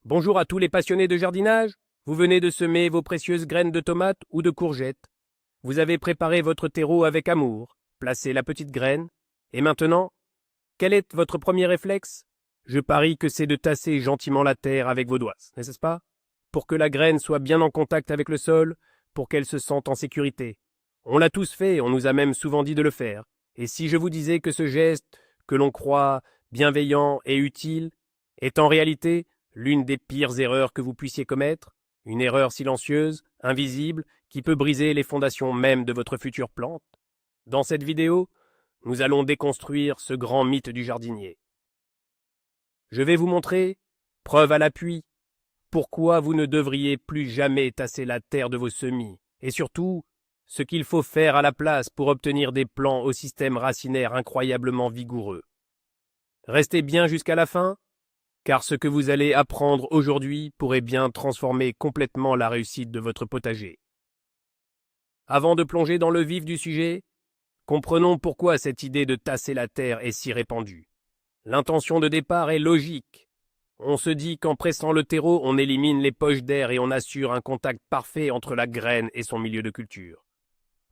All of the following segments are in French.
Bonjour à tous les passionnés de jardinage. Vous venez de semer vos précieuses graines de tomates ou de courgettes. Vous avez préparé votre terreau avec amour, placé la petite graine. Et maintenant, quel est votre premier réflexe? Je parie que c'est de tasser gentiment la terre avec vos doigts, n'est-ce pas? Pour que la graine soit bien en contact avec le sol, pour qu'elle se sente en sécurité. On l'a tous fait, on nous a même souvent dit de le faire. Et si je vous disais que ce geste, que l'on croit bienveillant et utile, est en réalité l'une des pires erreurs que vous puissiez commettre, une erreur silencieuse, invisible, qui peut briser les fondations même de votre future plante? Dans cette vidéo, nous allons déconstruire ce grand mythe du jardinier. Je vais vous montrer, preuve à l'appui, pourquoi vous ne devriez plus jamais tasser la terre de vos semis, et surtout, ce qu'il faut faire à la place pour obtenir des plants au système racinaire incroyablement vigoureux. Restez bien jusqu'à la fin, car ce que vous allez apprendre aujourd'hui pourrait bien transformer complètement la réussite de votre potager. Avant de plonger dans le vif du sujet, comprenons pourquoi cette idée de tasser la terre est si répandue. L'intention de départ est logique. On se dit qu'en pressant le terreau, on élimine les poches d'air et on assure un contact parfait entre la graine et son milieu de culture.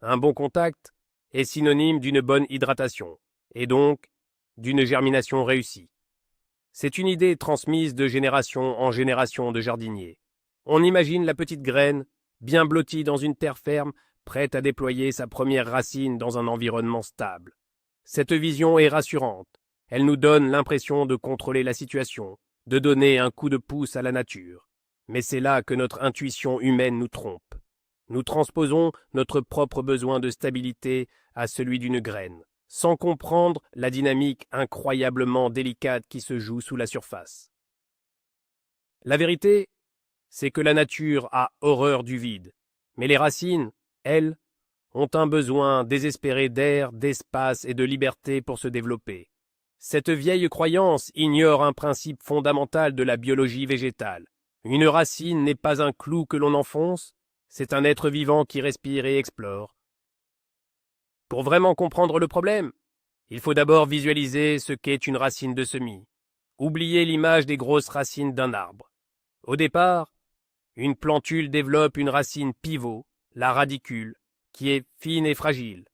Un bon contact est synonyme d'une bonne hydratation, et donc d'une germination réussie. C'est une idée transmise de génération en génération de jardiniers. On imagine la petite graine, bien blottie dans une terre ferme, prête à déployer sa première racine dans un environnement stable. Cette vision est rassurante. Elle nous donne l'impression de contrôler la situation, de donner un coup de pouce à la nature. Mais c'est là que notre intuition humaine nous trompe. Nous transposons notre propre besoin de stabilité à celui d'une graine, sans comprendre la dynamique incroyablement délicate qui se joue sous la surface. La vérité, c'est que la nature a horreur du vide, mais les racines, elles, ont un besoin désespéré d'air, d'espace et de liberté pour se développer. Cette vieille croyance ignore un principe fondamental de la biologie végétale. Une racine n'est pas un clou que l'on enfonce, c'est un être vivant qui respire et explore. Pour vraiment comprendre le problème, il faut d'abord visualiser ce qu'est une racine de semis. Oubliez l'image des grosses racines d'un arbre. Au départ, une plantule développe une racine pivot, la radicule, qui est fine et fragile.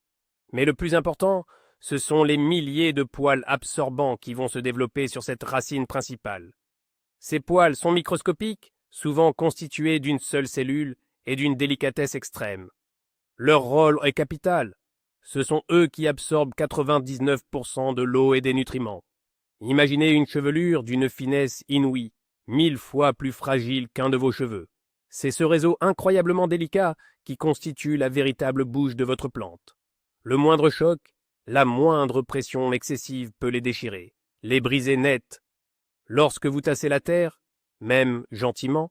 Mais le plus important, ce sont les milliers de poils absorbants qui vont se développer sur cette racine principale. Ces poils sont microscopiques, souvent constitués d'une seule cellule et d'une délicatesse extrême. Leur rôle est capital. Ce sont eux qui absorbent 99% de l'eau et des nutriments. Imaginez une chevelure d'une finesse inouïe, 1000 fois plus fragile qu'un de vos cheveux. C'est ce réseau incroyablement délicat qui constitue la véritable bouche de votre plante. Le moindre choc, la moindre pression excessive peut les déchirer, les briser net. Lorsque vous tassez la terre, même gentiment,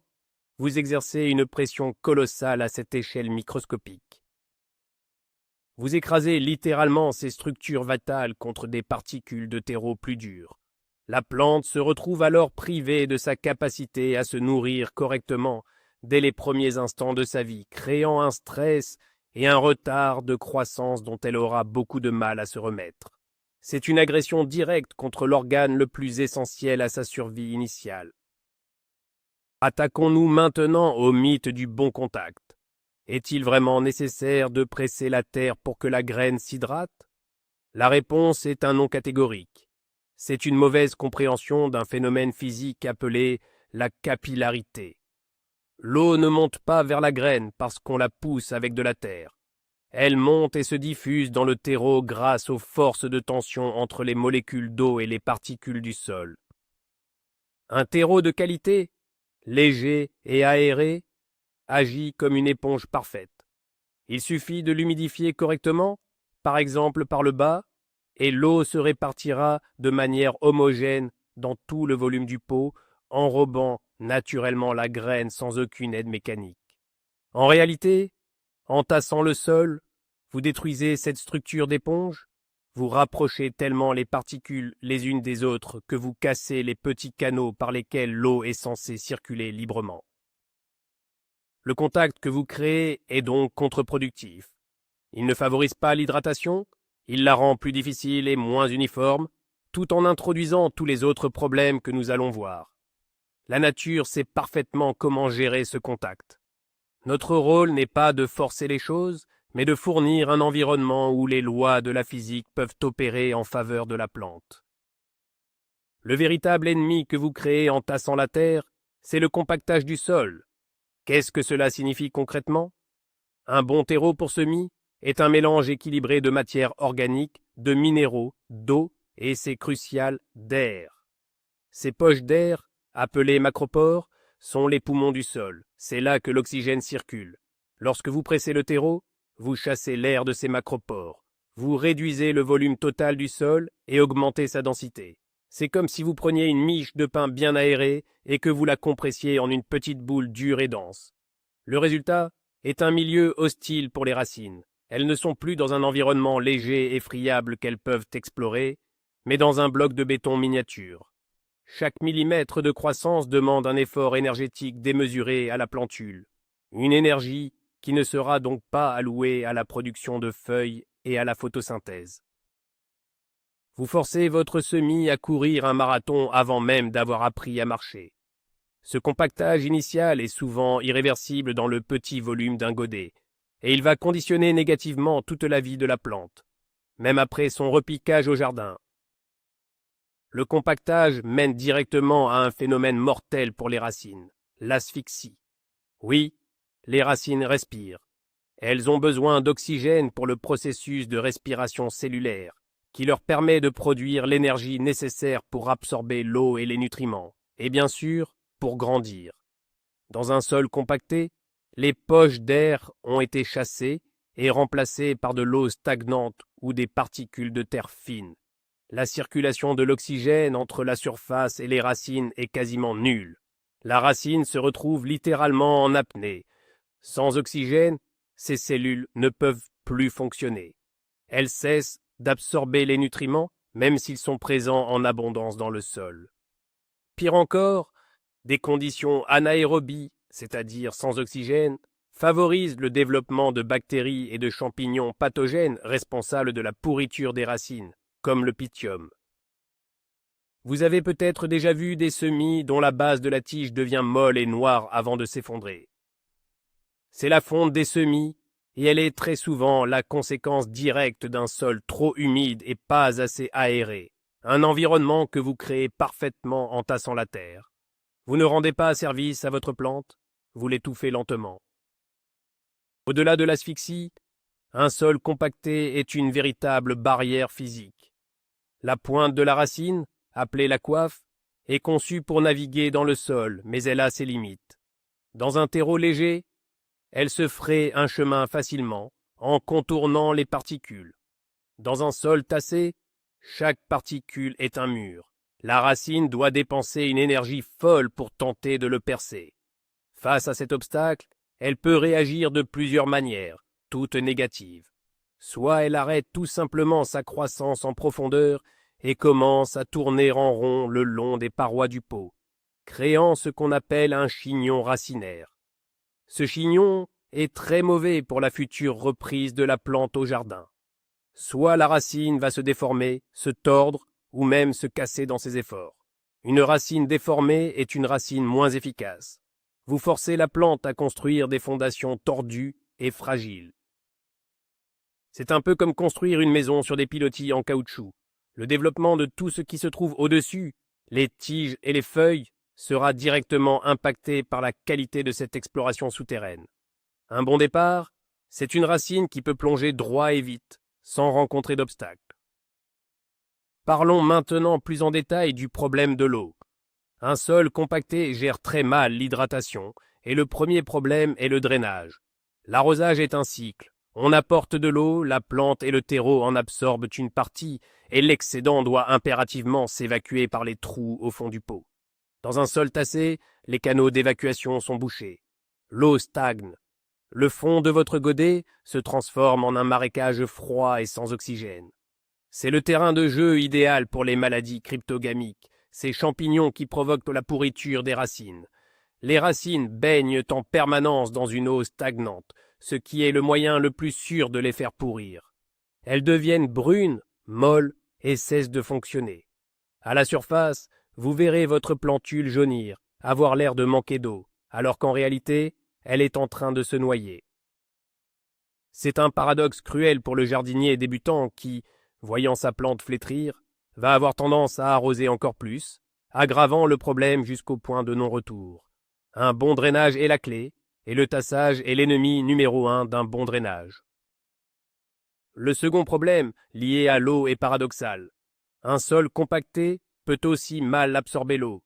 vous exercez une pression colossale à cette échelle microscopique. Vous écrasez littéralement ces structures vitales contre des particules de terreau plus dures. La plante se retrouve alors privée de sa capacité à se nourrir correctement dès les premiers instants de sa vie, créant un stress et un retard de croissance dont elle aura beaucoup de mal à se remettre. C'est une agression directe contre l'organe le plus essentiel à sa survie initiale. Attaquons-nous maintenant au mythe du bon contact. Est-il vraiment nécessaire de presser la terre pour que la graine s'hydrate? La réponse est un non catégorique. C'est une mauvaise compréhension d'un phénomène physique appelé la capillarité. L'eau ne monte pas vers la graine parce qu'on la pousse avec de la terre. Elle monte et se diffuse dans le terreau grâce aux forces de tension entre les molécules d'eau et les particules du sol. Un terreau de qualité, léger et aéré, agit comme une éponge parfaite. Il suffit de l'humidifier correctement, par exemple par le bas, et l'eau se répartira de manière homogène dans tout le volume du pot, enrobant naturellement la graine sans aucune aide mécanique. En réalité, en tassant le sol, vous détruisez cette structure d'éponge, vous rapprochez tellement les particules les unes des autres que vous cassez les petits canaux par lesquels l'eau est censée circuler librement. Le contact que vous créez est donc contre-productif. Il ne favorise pas l'hydratation, il la rend plus difficile et moins uniforme, tout en introduisant tous les autres problèmes que nous allons voir. La nature sait parfaitement comment gérer ce contact. Notre rôle n'est pas de forcer les choses, mais de fournir un environnement où les lois de la physique peuvent opérer en faveur de la plante. Le véritable ennemi que vous créez en tassant la terre, c'est le compactage du sol. Qu'est-ce que cela signifie concrètement? Un bon terreau pour semis est un mélange équilibré de matières organiques, de minéraux, d'eau et, c'est crucial, d'air. Ces poches d'air, appelées macropores, sont les poumons du sol. C'est là que l'oxygène circule. Lorsque vous pressez le terreau, vous chassez l'air de ces macropores. Vous réduisez le volume total du sol et augmentez sa densité. C'est comme si vous preniez une miche de pain bien aérée et que vous la compressiez en une petite boule dure et dense. Le résultat est un milieu hostile pour les racines. Elles ne sont plus dans un environnement léger et friable qu'elles peuvent explorer, mais dans un bloc de béton miniature. Chaque millimètre de croissance demande un effort énergétique démesuré à la plantule, une énergie qui ne sera donc pas allouée à la production de feuilles et à la photosynthèse. Vous forcez votre semis à courir un marathon avant même d'avoir appris à marcher. Ce compactage initial est souvent irréversible dans le petit volume d'un godet, et il va conditionner négativement toute la vie de la plante, même après son repiquage au jardin. Le compactage mène directement à un phénomène mortel pour les racines, l'asphyxie. Oui, les racines respirent. Elles ont besoin d'oxygène pour le processus de respiration cellulaire, qui leur permet de produire l'énergie nécessaire pour absorber l'eau et les nutriments, et bien sûr, pour grandir. Dans un sol compacté, les poches d'air ont été chassées et remplacées par de l'eau stagnante ou des particules de terre fine. La circulation de l'oxygène entre la surface et les racines est quasiment nulle. La racine se retrouve littéralement en apnée. Sans oxygène, ces cellules ne peuvent plus fonctionner. Elles cessent d'absorber les nutriments, même s'ils sont présents en abondance dans le sol. Pire encore, des conditions anaérobies, c'est-à-dire sans oxygène, favorisent le développement de bactéries et de champignons pathogènes responsables de la pourriture des racines, comme le pythium. Vous avez peut-être déjà vu des semis dont la base de la tige devient molle et noire avant de s'effondrer. C'est la fonte des semis, et elle est très souvent la conséquence directe d'un sol trop humide et pas assez aéré, un environnement que vous créez parfaitement en tassant la terre. Vous ne rendez pas service à votre plante, vous l'étouffez lentement. Au-delà de l'asphyxie, un sol compacté est une véritable barrière physique. La pointe de la racine, appelée la coiffe, est conçue pour naviguer dans le sol, mais elle a ses limites. Dans un terreau léger, elle se fraye un chemin facilement, en contournant les particules. Dans un sol tassé, chaque particule est un mur. La racine doit dépenser une énergie folle pour tenter de le percer. Face à cet obstacle, elle peut réagir de plusieurs manières, toutes négatives. Soit elle arrête tout simplement sa croissance en profondeur et commence à tourner en rond le long des parois du pot, créant ce qu'on appelle un chignon racinaire. Ce chignon est très mauvais pour la future reprise de la plante au jardin. Soit la racine va se déformer, se tordre ou même se casser dans ses efforts. Une racine déformée est une racine moins efficace. Vous forcez la plante à construire des fondations tordues et fragiles. C'est un peu comme construire une maison sur des pilotis en caoutchouc. Le développement de tout ce qui se trouve au-dessus, les tiges et les feuilles, sera directement impacté par la qualité de cette exploration souterraine. Un bon départ, c'est une racine qui peut plonger droit et vite, sans rencontrer d'obstacles. Parlons maintenant plus en détail du problème de l'eau. Un sol compacté gère très mal l'hydratation, et le premier problème est le drainage. L'arrosage est un cycle. On apporte de l'eau, la plante et le terreau en absorbent une partie, et l'excédent doit impérativement s'évacuer par les trous au fond du pot. Dans un sol tassé, les canaux d'évacuation sont bouchés. L'eau stagne. Le fond de votre godet se transforme en un marécage froid et sans oxygène. C'est le terrain de jeu idéal pour les maladies cryptogamiques, ces champignons qui provoquent la pourriture des racines. Les racines baignent en permanence dans une eau stagnante, ce qui est le moyen le plus sûr de les faire pourrir. Elles deviennent brunes, molles et cessent de fonctionner. À la surface, vous verrez votre plantule jaunir, avoir l'air de manquer d'eau, alors qu'en réalité, elle est en train de se noyer. C'est un paradoxe cruel pour le jardinier débutant qui, voyant sa plante flétrir, va avoir tendance à arroser encore plus, aggravant le problème jusqu'au point de non-retour. Un bon drainage est la clé, et le tassage est l'ennemi numéro 1 d'un bon drainage. Le second problème, lié à l'eau, est paradoxal. Un sol compacté peut aussi mal absorber l'eau.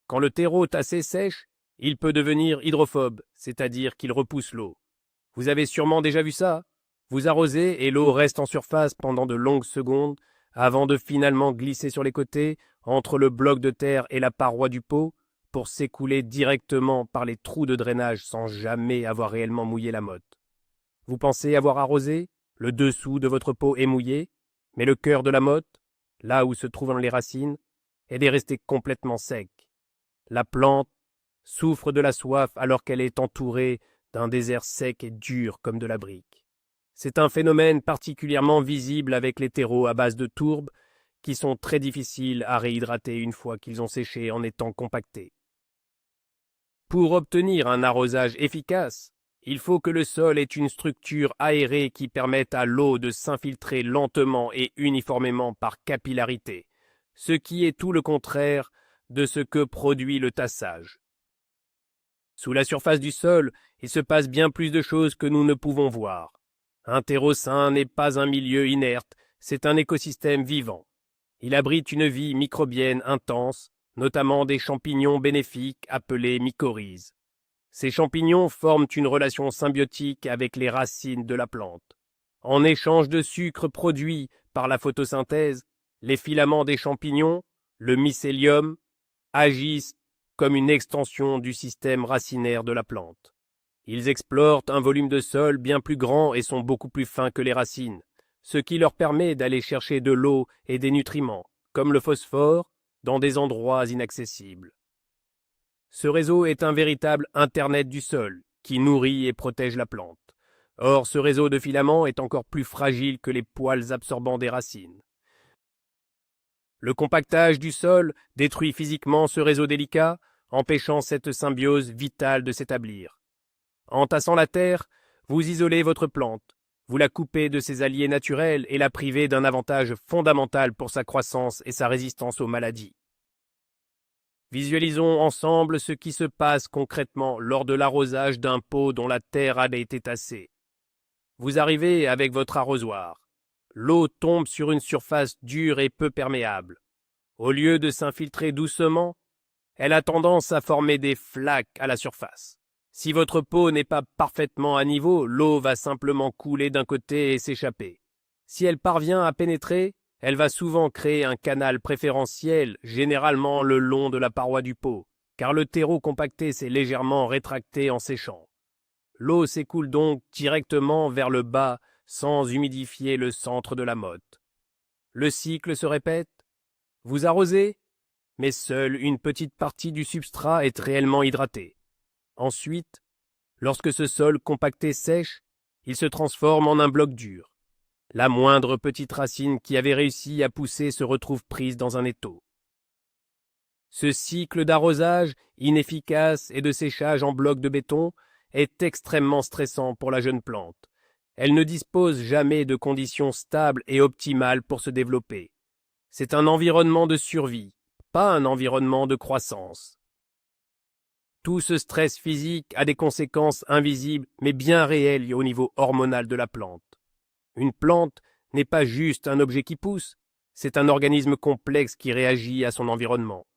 Quand le terreau tassé sèche, il peut devenir hydrophobe, c'est-à-dire qu'il repousse l'eau. Vous avez sûrement déjà vu ça. Vous arrosez et l'eau reste en surface pendant de longues secondes avant de finalement glisser sur les côtés, entre le bloc de terre et la paroi du pot, pour s'écouler directement par les trous de drainage sans jamais avoir réellement mouillé la motte. Vous pensez avoir arrosé, le dessous de votre pot est mouillé, mais le cœur de la motte, là où se trouvent les racines, est resté complètement sec. La plante souffre de la soif alors qu'elle est entourée d'un désert sec et dur comme de la brique. C'est un phénomène particulièrement visible avec les terreaux à base de tourbe, qui sont très difficiles à réhydrater une fois qu'ils ont séché en étant compactés. Pour obtenir un arrosage efficace, il faut que le sol ait une structure aérée qui permette à l'eau de s'infiltrer lentement et uniformément par capillarité, ce qui est tout le contraire de ce que produit le tassage. Sous la surface du sol, il se passe bien plus de choses que nous ne pouvons voir. Un terreau sain n'est pas un milieu inerte, c'est un écosystème vivant. Il abrite une vie microbienne intense, notamment des champignons bénéfiques appelés mycorhizes. Ces champignons forment une relation symbiotique avec les racines de la plante. En échange de sucre produit par la photosynthèse, les filaments des champignons, le mycélium, agissent comme une extension du système racinaire de la plante. Ils explorent un volume de sol bien plus grand et sont beaucoup plus fins que les racines, ce qui leur permet d'aller chercher de l'eau et des nutriments, comme le phosphore, dans des endroits inaccessibles. Ce réseau est un véritable Internet du sol, qui nourrit et protège la plante. Or, ce réseau de filaments est encore plus fragile que les poils absorbants des racines. Le compactage du sol détruit physiquement ce réseau délicat, empêchant cette symbiose vitale de s'établir. En tassant la terre, vous isolez votre plante, vous la coupez de ses alliés naturels et la privez d'un avantage fondamental pour sa croissance et sa résistance aux maladies. Visualisons ensemble ce qui se passe concrètement lors de l'arrosage d'un pot dont la terre a été tassée. Vous arrivez avec votre arrosoir. L'eau tombe sur une surface dure et peu perméable. Au lieu de s'infiltrer doucement, elle a tendance à former des flaques à la surface. Si votre pot n'est pas parfaitement à niveau, l'eau va simplement couler d'un côté et s'échapper. Si elle parvient à pénétrer, elle va souvent créer un canal préférentiel, généralement le long de la paroi du pot, car le terreau compacté s'est légèrement rétracté en séchant. L'eau s'écoule donc directement vers le bas sans humidifier le centre de la motte. Le cycle se répète. Vous arrosez, mais seule une petite partie du substrat est réellement hydratée. Ensuite, lorsque ce sol compacté sèche, il se transforme en un bloc dur. La moindre petite racine qui avait réussi à pousser se retrouve prise dans un étau. Ce cycle d'arrosage inefficace et de séchage en bloc de béton est extrêmement stressant pour la jeune plante. Elle ne dispose jamais de conditions stables et optimales pour se développer. C'est un environnement de survie, pas un environnement de croissance. Tout ce stress physique a des conséquences invisibles mais bien réelles au niveau hormonal de la plante. Une plante n'est pas juste un objet qui pousse, c'est un organisme complexe qui réagit à son environnement.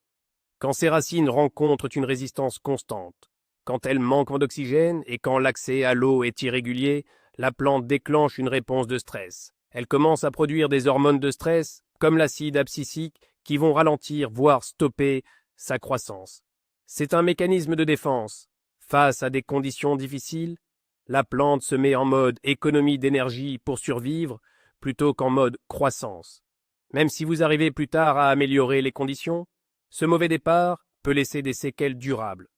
Quand ses racines rencontrent une résistance constante, quand elles manquent d'oxygène et quand l'accès à l'eau est irrégulier, la plante déclenche une réponse de stress. Elle commence à produire des hormones de stress, comme l'acide abscisique, qui vont ralentir, voire stopper sa croissance. C'est un mécanisme de défense. Face à des conditions difficiles, la plante se met en mode économie d'énergie pour survivre, plutôt qu'en mode croissance. Même si vous arrivez plus tard à améliorer les conditions, ce mauvais départ peut laisser des séquelles durables.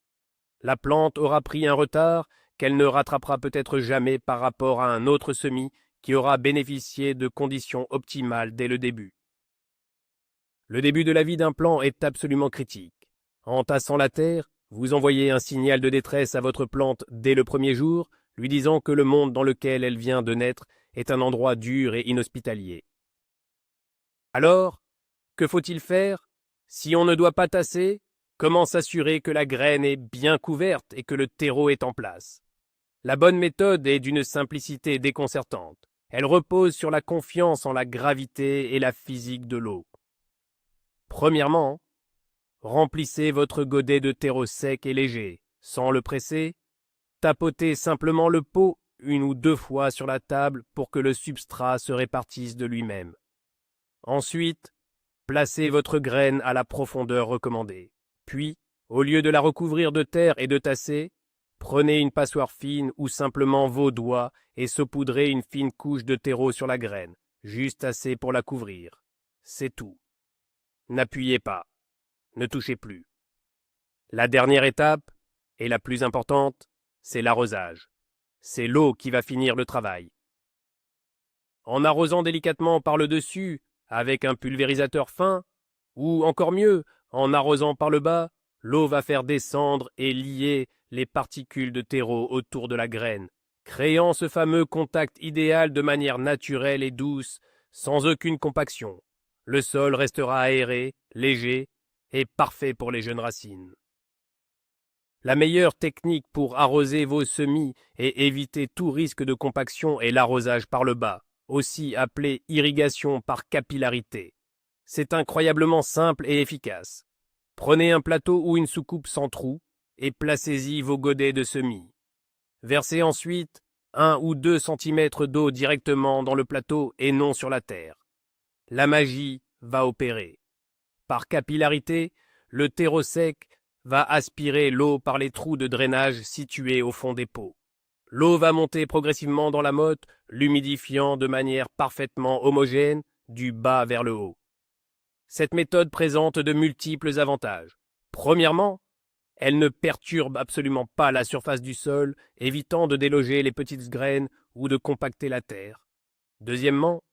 La plante aura pris un retard qu'elle ne rattrapera peut-être jamais par rapport à un autre semis qui aura bénéficié de conditions optimales dès le début. Le début de la vie d'un plant est absolument critique. En tassant la terre, Vous envoyez un signal de détresse à votre plante dès le premier jour, lui disant que le monde dans lequel elle vient de naître est un endroit dur et inhospitalier. Alors, que faut-il faire? Si on ne doit pas tasser, comment s'assurer que la graine est bien couverte et que le terreau est en place? La bonne méthode est d'une simplicité déconcertante. Elle repose sur la confiance en la gravité et la physique de l'eau. Premièrement, remplissez votre godet de terreau sec et léger, sans le presser. Tapotez simplement le pot 1 ou 2 fois sur la table pour que le substrat se répartisse de lui-même. Ensuite, placez votre graine à la profondeur recommandée. Puis, au lieu de la recouvrir de terre et de tasser, prenez une passoire fine ou simplement vos doigts et saupoudrez une fine couche de terreau sur la graine, juste assez pour la couvrir. C'est tout. N'appuyez pas. Ne touchez plus. La dernière étape, et la plus importante, c'est l'arrosage. C'est l'eau qui va finir le travail. En arrosant délicatement par le dessus, avec un pulvérisateur fin, ou encore mieux, en arrosant par le bas, l'eau va faire descendre et lier les particules de terreau autour de la graine, créant ce fameux contact idéal de manière naturelle et douce, sans aucune compaction. Le sol restera aéré, léger et parfait pour les jeunes racines. La meilleure technique pour arroser vos semis et éviter tout risque de compaction est l'arrosage par le bas, aussi appelé irrigation par capillarité. C'est incroyablement simple et efficace. Prenez un plateau ou une soucoupe sans trou et placez-y vos godets de semis. Versez ensuite 1 ou 2 cm d'eau directement dans le plateau et non sur la terre. La magie va opérer. Par capillarité, le terreau sec va aspirer l'eau par les trous de drainage situés au fond des pots. L'eau va monter progressivement dans la motte, l'humidifiant de manière parfaitement homogène du bas vers le haut. Cette méthode présente de multiples avantages. Premièrement, elle ne perturbe absolument pas la surface du sol, évitant de déloger les petites graines ou de compacter la terre. Deuxièmement,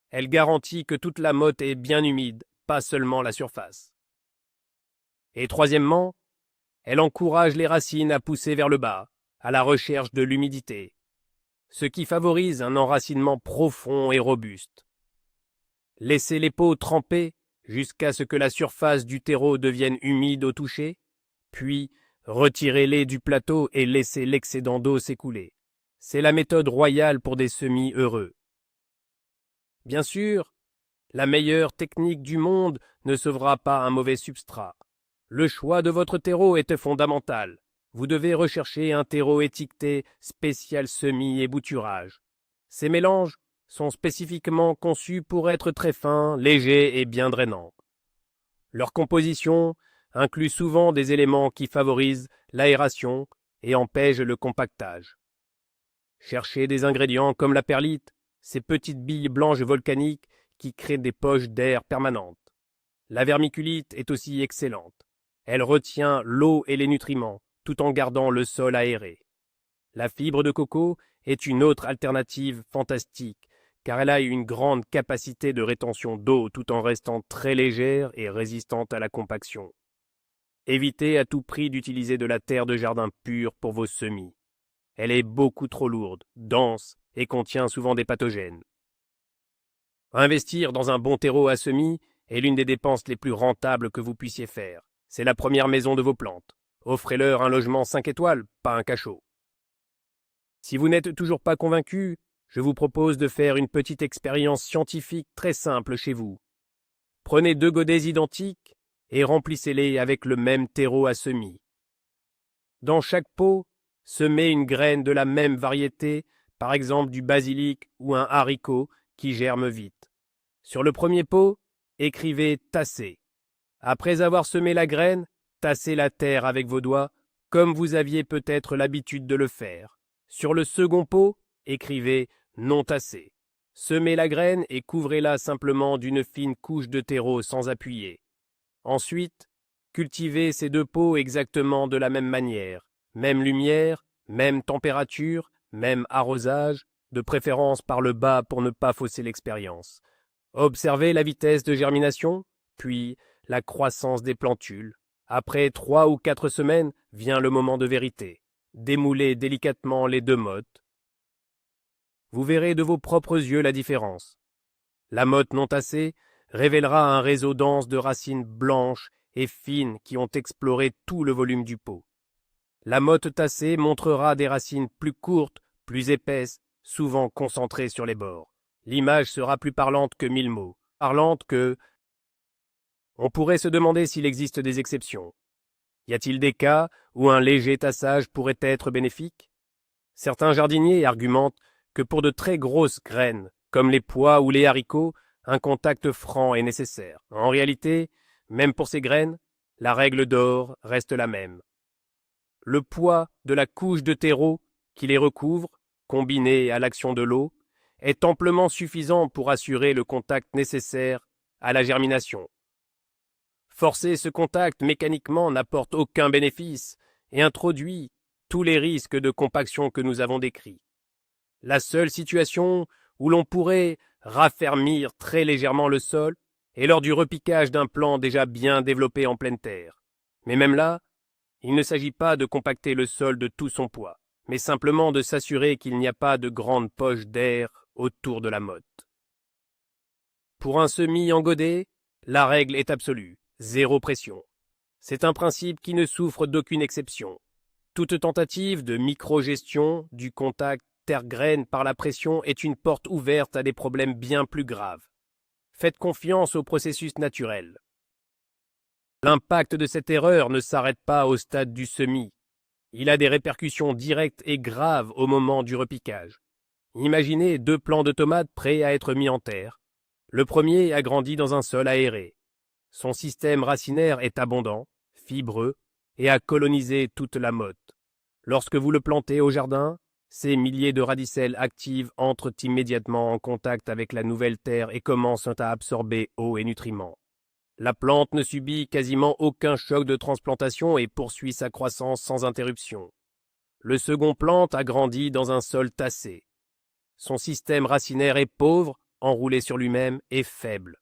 elle garantit que toute la motte est bien humide, pas seulement la surface. Et troisièmement, elle encourage les racines à pousser vers le bas, à la recherche de l'humidité, ce qui favorise un enracinement profond et robuste. Laissez les pots tremper jusqu'à ce que la surface du terreau devienne humide au toucher, puis retirez-les du plateau et laissez l'excédent d'eau s'écouler. C'est la méthode royale pour des semis heureux. Bien sûr, la meilleure technique du monde ne sauvera pas un mauvais substrat. Le choix de votre terreau est fondamental. Vous devez rechercher un terreau étiqueté spécial semis et bouturage. Ces mélanges sont spécifiquement conçus pour être très fins, légers et bien drainants. Leur composition inclut souvent des éléments qui favorisent l'aération et empêchent le compactage. Cherchez des ingrédients comme la perlite, ces petites billes blanches volcaniques qui créent des poches d'air permanentes. La vermiculite est aussi excellente. Elle retient l'eau et les nutriments, tout en gardant le sol aéré. La fibre de coco est une autre alternative fantastique, car elle a une grande capacité de rétention d'eau tout en restant très légère et résistante à la compaction. Évitez à tout prix d'utiliser de la terre de jardin pure pour vos semis. Elle est beaucoup trop lourde, dense et contient souvent des pathogènes. Investir dans un bon terreau à semis est l'une des dépenses les plus rentables que vous puissiez faire. C'est la première maison de vos plantes. Offrez-leur un logement 5 étoiles, pas un cachot. Si vous n'êtes toujours pas convaincu, je vous propose de faire une petite expérience scientifique très simple chez vous. Prenez 2 godets identiques et remplissez-les avec le même terreau à semis. Dans chaque pot, semez une graine de la même variété, par exemple du basilic ou un haricot qui germe vite. Sur le premier pot, écrivez « tasser ». Après avoir semé la graine, tassez la terre avec vos doigts, comme vous aviez peut-être l'habitude de le faire. Sur le second pot, écrivez « non tasser ». Semez la graine et couvrez-la simplement d'une fine couche de terreau sans appuyer. Ensuite, cultivez ces 2 pots exactement de la même manière. Même lumière, même température, même arrosage, de préférence par le bas pour ne pas fausser l'expérience. Observez la vitesse de germination, puis la croissance des plantules. Après 3 ou 4 semaines vient le moment de vérité. Démoulez délicatement les 2 mottes. Vous verrez de vos propres yeux la différence. La motte non tassée révélera un réseau dense de racines blanches et fines qui ont exploré tout le volume du pot. La motte tassée montrera des racines plus courtes, plus épaisses, souvent concentrées sur les bords. L'image sera plus parlante que 1000 mots. Parlante que... On pourrait se demander s'il existe des exceptions. Y a-t-il des cas où un léger tassage pourrait être bénéfique? Certains jardiniers argumentent que pour de très grosses graines, comme les pois ou les haricots, un contact franc est nécessaire. En réalité, même pour ces graines, la règle d'or reste la même. Le poids de la couche de terreau qui les recouvre, combiné à l'action de l'eau, est amplement suffisant pour assurer le contact nécessaire à la germination. Forcer ce contact mécaniquement n'apporte aucun bénéfice et introduit tous les risques de compaction que nous avons décrits. La seule situation où l'on pourrait raffermir très légèrement le sol est lors du repiquage d'un plant déjà bien développé en pleine terre. Mais même là, il ne s'agit pas de compacter le sol de tout son poids, mais simplement de s'assurer qu'il n'y a pas de grande poche d'air autour de la motte. Pour un semis en godet, la règle est absolue, 0 pression. C'est un principe qui ne souffre d'aucune exception. Toute tentative de micro-gestion du contact terre-graine par la pression est une porte ouverte à des problèmes bien plus graves. Faites confiance au processus naturel. L'impact de cette erreur ne s'arrête pas au stade du semis. Il a des répercussions directes et graves au moment du repiquage. Imaginez 2 plants de tomates prêts à être mis en terre. Le premier a grandi dans un sol aéré. Son système racinaire est abondant, fibreux, et a colonisé toute la motte. Lorsque vous le plantez au jardin, ces milliers de radicelles actives entrent immédiatement en contact avec la nouvelle terre et commencent à absorber eau et nutriments. La plante ne subit quasiment aucun choc de transplantation et poursuit sa croissance sans interruption. Le second plant a grandi dans un sol tassé. Son système racinaire est pauvre, enroulé sur lui-même et faible.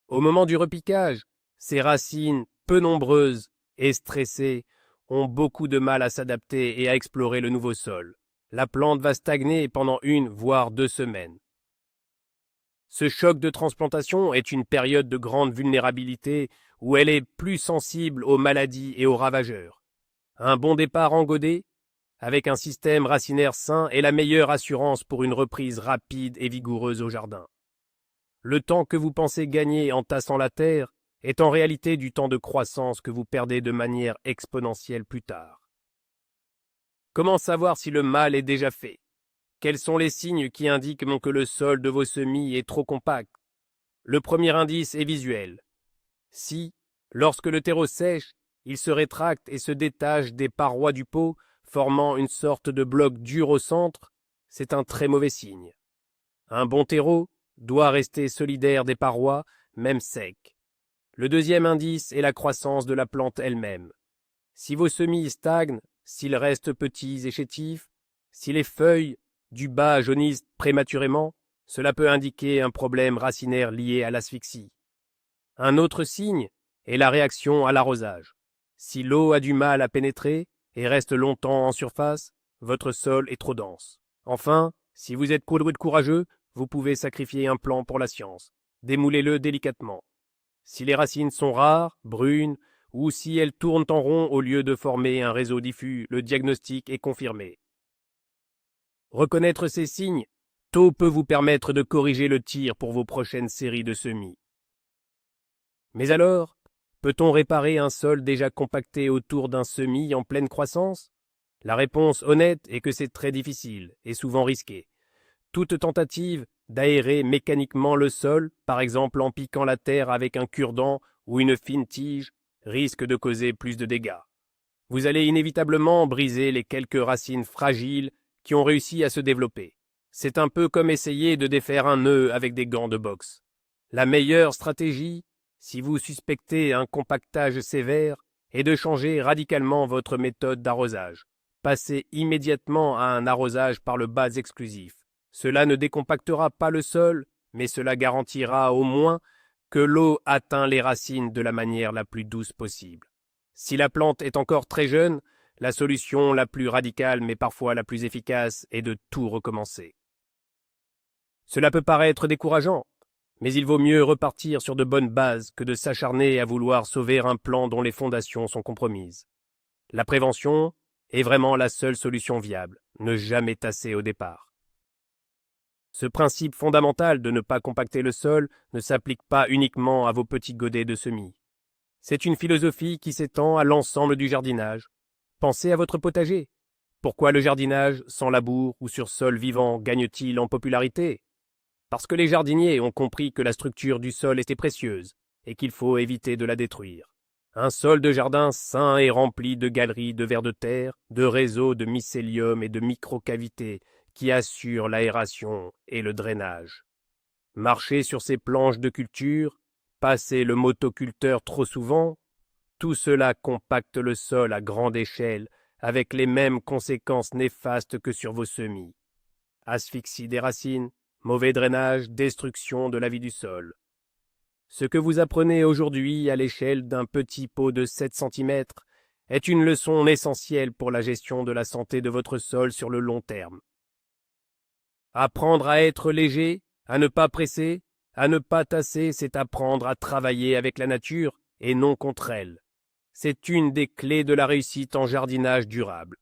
Au moment du repiquage, ses racines, peu nombreuses et stressées, ont beaucoup de mal à s'adapter et à explorer le nouveau sol. La plante va stagner pendant 1 voire 2 semaines. Ce choc de transplantation est une période de grande vulnérabilité où elle est plus sensible aux maladies et aux ravageurs. Un bon départ en godet, avec un système racinaire sain, est la meilleure assurance pour une reprise rapide et vigoureuse au jardin. Le temps que vous pensez gagner en tassant la terre est en réalité du temps de croissance que vous perdez de manière exponentielle plus tard. Comment savoir si le mal est déjà fait? Quels sont les signes qui indiquent que le sol de vos semis est trop compact? Le premier indice est visuel. Si, lorsque le terreau sèche, il se rétracte et se détache des parois du pot, formant une sorte de bloc dur au centre, c'est un très mauvais signe. Un bon terreau doit rester solidaire des parois, même sec. Le deuxième indice est la croissance de la plante elle-même. Si vos semis stagnent, s'ils restent petits et chétifs, si les feuilles du bas jaunissent prématurément, cela peut indiquer un problème racinaire lié à l'asphyxie. Un autre signe est la réaction à l'arrosage. Si l'eau a du mal à pénétrer et reste longtemps en surface, votre sol est trop dense. Enfin, si vous êtes courageux, vous pouvez sacrifier un plant pour la science. Démoulez-le délicatement. Si les racines sont rares, brunes, ou si elles tournent en rond au lieu de former un réseau diffus, le diagnostic est confirmé. Reconnaître ces signes tôt peut vous permettre de corriger le tir pour vos prochaines séries de semis. Mais alors, peut-on réparer un sol déjà compacté autour d'un semis en pleine croissance? La réponse honnête est que c'est très difficile et souvent risqué. Toute tentative d'aérer mécaniquement le sol, par exemple en piquant la terre avec un cure-dent ou une fine tige, risque de causer plus de dégâts. Vous allez inévitablement briser les quelques racines fragiles qui ont réussi à se développer. C'est un peu comme essayer de défaire un nœud avec des gants de boxe. La meilleure stratégie, si vous suspectez un compactage sévère, est de changer radicalement votre méthode d'arrosage. Passez immédiatement à un arrosage par le bas exclusif. Cela ne décompactera pas le sol, mais cela garantira au moins que l'eau atteint les racines de la manière la plus douce possible. Si la plante est encore très jeune, la solution la plus radicale mais parfois la plus efficace est de tout recommencer. Cela peut paraître décourageant, mais il vaut mieux repartir sur de bonnes bases que de s'acharner à vouloir sauver un plan dont les fondations sont compromises. La prévention est vraiment la seule solution viable, ne jamais tasser au départ. Ce principe fondamental de ne pas compacter le sol ne s'applique pas uniquement à vos petits godets de semis. C'est une philosophie qui s'étend à l'ensemble du jardinage. Pensez à votre potager. Pourquoi le jardinage sans labour ou sur sol vivant gagne-t-il en popularité? Parce que les jardiniers ont compris que la structure du sol était précieuse et qu'il faut éviter de la détruire. Un sol de jardin sain et rempli de galeries de vers de terre, de réseaux de mycélium et de microcavités qui assurent l'aération et le drainage. Marcher sur ces planches de culture, passer le motoculteur trop souvent, tout cela compacte le sol à grande échelle avec les mêmes conséquences néfastes que sur vos semis. Asphyxie des racines, mauvais drainage, destruction de la vie du sol. Ce que vous apprenez aujourd'hui à l'échelle d'un petit pot de 7 cm est une leçon essentielle pour la gestion de la santé de votre sol sur le long terme. Apprendre à être léger, à ne pas presser, à ne pas tasser, c'est apprendre à travailler avec la nature et non contre elle. C'est une des clés de la réussite en jardinage durable.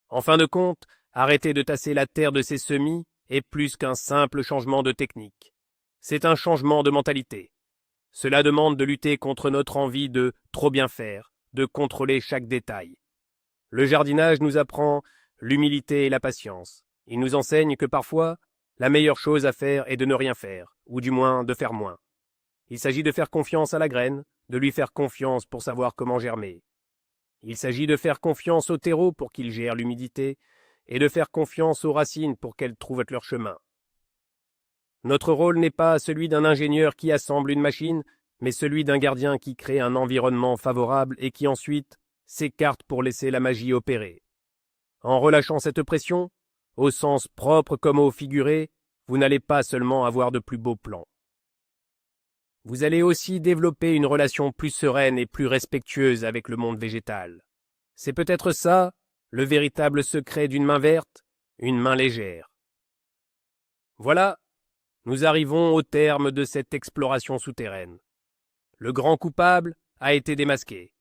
En fin de compte, arrêter de tasser la terre de ses semis est plus qu'un simple changement de technique. C'est un changement de mentalité. Cela demande de lutter contre notre envie de trop bien faire, de contrôler chaque détail. Le jardinage nous apprend l'humilité et la patience. Il nous enseigne que parfois, la meilleure chose à faire est de ne rien faire, ou du moins de faire moins. Il s'agit de faire confiance à la graine, de lui faire confiance pour savoir comment germer. Il s'agit de faire confiance au terreau pour qu'il gère l'humidité, et de faire confiance aux racines pour qu'elles trouvent leur chemin. Notre rôle n'est pas celui d'un ingénieur qui assemble une machine, mais celui d'un gardien qui crée un environnement favorable et qui ensuite s'écarte pour laisser la magie opérer. En relâchant cette pression, au sens propre comme au figuré, vous n'allez pas seulement avoir de plus beaux plans. Vous allez aussi développer une relation plus sereine et plus respectueuse avec le monde végétal. C'est peut-être ça, le véritable secret d'une main verte, une main légère. Voilà, nous arrivons au terme de cette exploration souterraine. Le grand coupable a été démasqué.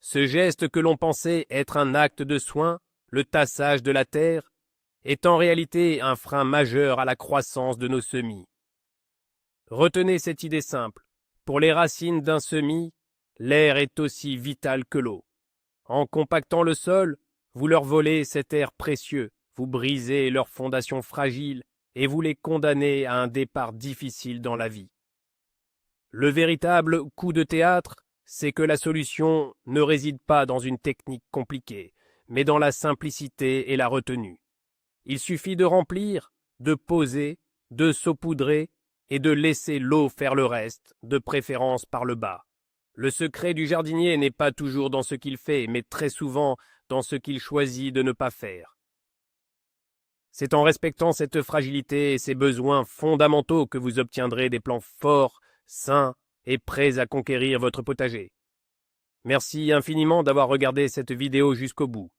Ce geste que l'on pensait être un acte de soin, le tassage de la terre, est en réalité un frein majeur à la croissance de nos semis. Retenez cette idée simple. Pour les racines d'un semis, l'air est aussi vital que l'eau. En compactant le sol, vous leur volez cet air précieux, vous brisez leurs fondations fragiles et vous les condamnez à un départ difficile dans la vie. Le véritable coup de théâtre, c'est que la solution ne réside pas dans une technique compliquée, mais dans la simplicité et la retenue. Il suffit de remplir, de poser, de saupoudrer et de laisser l'eau faire le reste, de préférence par le bas. Le secret du jardinier n'est pas toujours dans ce qu'il fait, mais très souvent dans ce qu'il choisit de ne pas faire. C'est en respectant cette fragilité et ces besoins fondamentaux que vous obtiendrez des plants forts, sains et prêts à conquérir votre potager. Merci infiniment d'avoir regardé cette vidéo jusqu'au bout.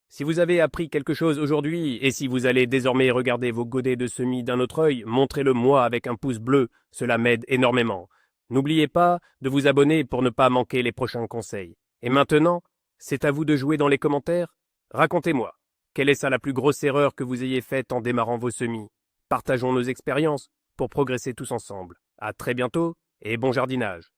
Si vous avez appris quelque chose aujourd'hui et si vous allez désormais regarder vos godets de semis d'un autre œil, montrez-le moi avec un pouce bleu, cela m'aide énormément. N'oubliez pas de vous abonner pour ne pas manquer les prochains conseils. Et maintenant, c'est à vous de jouer dans les commentaires. Racontez-moi, quelle est ça la plus grosse erreur que vous ayez faite en démarrant vos semis? Partageons nos expériences pour progresser tous ensemble. À très bientôt et bon jardinage.